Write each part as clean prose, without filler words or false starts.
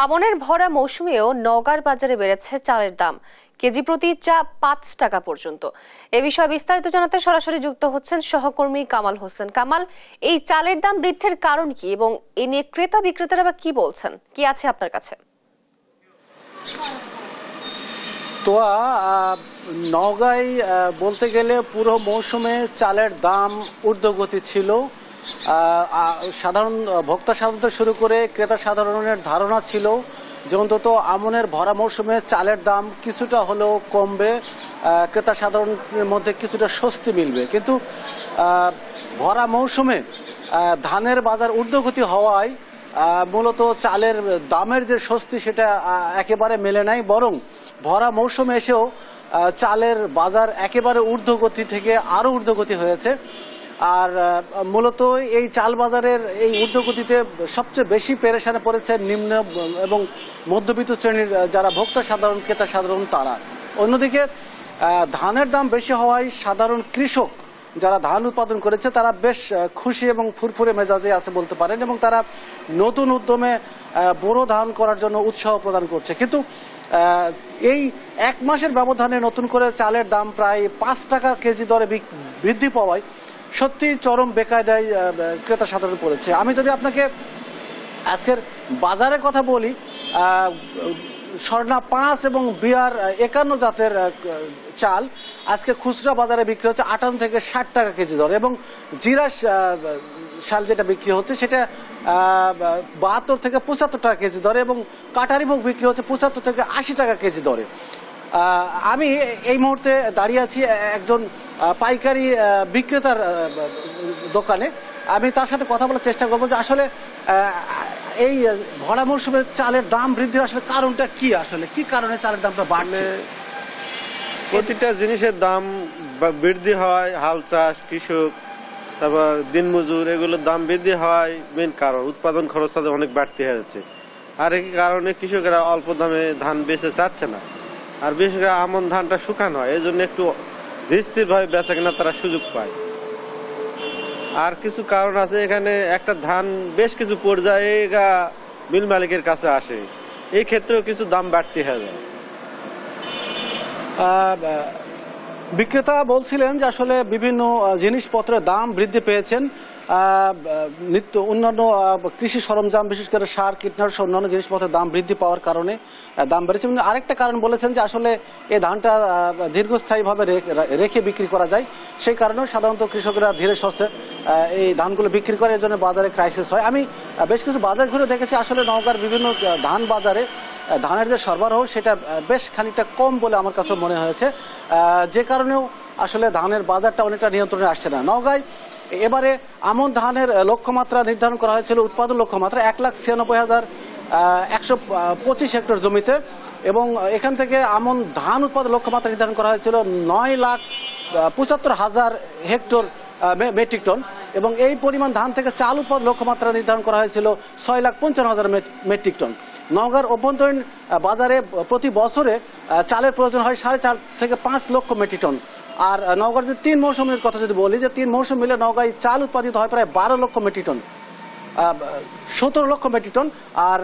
আমনের ভরা মৌসুমেও নওগাঁর বাজারে বেড়েছে চালের দাম। কেজি প্রতি চা ৫ টাকা পর্যন্ত। এ বিষয়ে বিস্তারিত জানাতে সরাসরি যুক্ত হচ্ছেন সহকর্মী কামাল হোসেন। কামাল, এই চালের দাম বৃদ্ধির কারণ কি এবং এ নিয়ে ক্রেতা বিক্রেতারা বা কি বলছেন, কি আছে আপনার কাছে? তো নওগাঁয় বলতে গেলে পুরো মৌসুমে চালের দাম ঊর্ধ্বগতি ছিল। সাধারণ ভোক্তা সাধারণ শুরু করে ক্রেতা সাধারণের ধারণা ছিল যে অন্তত আমনের ভরা মৌসুমে চালের দাম কিছুটা হলেও কমবে, ক্রেতা সাধারণের মধ্যে কিছুটা স্বস্তি মিলবে। কিন্তু ভরা মৌসুমে ধানের বাজার ঊর্ধ্বগতি হওয়ায় মূলত চালের দামের যে স্বস্তি সেটা একেবারে মেলে নাই, বরং ভরা মৌসুমে এসেও চালের বাজার একেবারে ঊর্ধ্বগতি থেকে আরো ঊর্ধ্বগতি হয়েছে। আর মূলত এই চাল বাজারের এই ঊর্ধ্বগতিতে সবচেয়ে বেশি পেরেশানে পড়েছে নিম্ন এবং মধ্যবিত্ত শ্রেণীর যারা ভোক্তা সাধারণ ক্রেতা সাধারণ তারা। অন্যদিকে ধানের দাম বেশি হওয়ায় সাধারণ কৃষক যারা ধান উৎপাদন করেছে তারা বেশ খুশি এবং ফুরফুরে মেজাজে আছে বলতে পারেন, এবং তারা নতুন উদ্যমে বোরো ধান করার জন্য উৎসাহ প্রদান করছে। কিন্তু এই এক মাসের ব্যবধানে নতুন করে চালের দাম প্রায় ৫ টাকা কেজি দরে বৃদ্ধি পাওয়ায় সত্যি চরম বেকায়দায় ক্রেতা সাধারণ পড়েছে। আমি যদি আপনাকে আজকের বাজারের কথা বলি, স্বর্ণা ৫ এবং বিআর ৫১ জাতের চাল আজকে খুচরা বাজারে বিক্রি হচ্ছে ৫৮ থেকে ৬০ টাকা কেজি দরে, এবং জিরা শাল যেটা বিক্রি হচ্ছে সেটা ৭২ থেকে ৭৫ টাকা কেজি দরে, এবং কাটারি ভোগ বিক্রি হচ্ছে ৭৫ থেকে ৮০ টাকা কেজি দরে। আমি এই মুহূর্তে দাঁড়িয়ে আছি একজন পাইকারি বিক্রেতার দোকানে। আমি তার সাথে কথা বলার চেষ্টা করবো যে আসলে এই ভরা মৌসুমে চালের দাম বৃদ্ধির আসলে কারণটা কি, আসলে কি কারণে চালের দামটা বাড়ছে? প্রতিটা জিনিসের দাম বৃদ্ধি হয়, হাল চাষ, কৃষক, তারপর দিনমজুর, এগুলোর দাম বৃদ্ধি হয় মেন কারণ। উৎপাদন খরচ তাদের অনেক বাড়তি হয়ে যাচ্ছে, আর এই কারণে কৃষকেরা অল্প দামে ধান বেচতে চাচ্ছে না। আর বিশেষ করে আমন ধানটা শুকানো হয়, এই জন্য একটু স্থিরভাবে বেচা কেনা তারা সুযোগ পায়। আর কিছু কারণ আছে, এখানে একটা ধান বেশ কিছু পর্যায়ে মিল মালিকের কাছে আসে, এই ক্ষেত্রেও কিছু দাম বাড়তি হয়ে যায়। বিক্রেতা বলছিলেন যে আসলে বিভিন্ন জিনিসপত্রের দাম বৃদ্ধি পেয়েছেন, নিত্য অন্যান্য কৃষি সরঞ্জাম বিশেষ করে সার কীটনাশক অন্যান্য জিনিসপত্রের দাম বৃদ্ধি পাওয়ার কারণে দাম বেড়েছে। আরেকটা কারণ বলেছেন যে আসলে এই ধানটা দীর্ঘস্থায়ীভাবে রেখে বিক্রি করা যায়, সেই কারণেও সাধারণত কৃষকরা ধীরে সুস্থে এই ধানগুলো বিক্রি করে, এর জন্য বাজারে ক্রাইসিস হয়। আমি বেশ কিছু বাজার ঘুরে দেখেছি আসলে নওগাঁর বিভিন্ন ধান বাজারে ধানের যে সরবরাহ সেটা বেশ খানিকটা কম বলে আমার কাছে মনে হয়েছে, যে কারণেও আসলে ধানের বাজারটা অনেকটা নিয়ন্ত্রণে আসছে না। নওগাঁয় এবারে আমন ধানের লক্ষ্যমাত্রা নির্ধারণ করা হয়েছিল, উৎপাদন লক্ষ্যমাত্রা ১,৯৬,১২৫ হেক্টর জমিতে, এবং এখান থেকে আমন ধান উৎপাদন লক্ষ্যমাত্রা নির্ধারণ করা হয়েছিল ৯,৭৫,০০০ হেক্টর মেট্রিক টন, এবং এই পরিমাণ ধান থেকে চাল উৎপাদন লক্ষ্যমাত্রা নির্ধারণ করা হয়েছিল ৬,৫৫,০০০ মেট্রিক টন। নওগাঁর অভ্যন্তরীণ বাজারে প্রতি বছরে চালের প্রয়োজন হয় ৪.৫ থেকে ৫ লক্ষ মেট্রিক টন। আর নওগাঁর যে ৩ মৌসুমের কথা যদি বলি, যে ৩ মৌসুম মিলে নওগাঁয় চাল উৎপাদিত হয় প্রায় ১২ লক্ষ মেট্রিক টন, ১৭ লক্ষ মেট্রিক টন। আর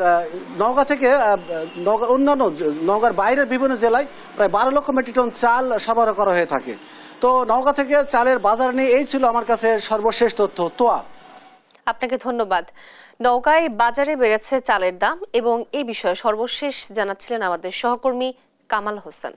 নওগাঁ থেকে অন্যান্য নওগাঁর বাইরের বিভিন্ন জেলায় প্রায় ১২ লক্ষ মেট্রিক টন চাল সরবরাহ করা হয়ে থাকে। তো নওগাঁ থেকে চালের বাজার নিয়ে এই ছিল আমার কাছে সর্বশেষ তথ্য। তোয়া, আপনাকে ধন্যবাদ। নওগাঁয় বাজারে বেড়েছে চালের দাম এবং এই বিষয়ে সর্বশেষ জানাচ্ছিলেন আমাদের সহকর্মী কামাল হোসেন।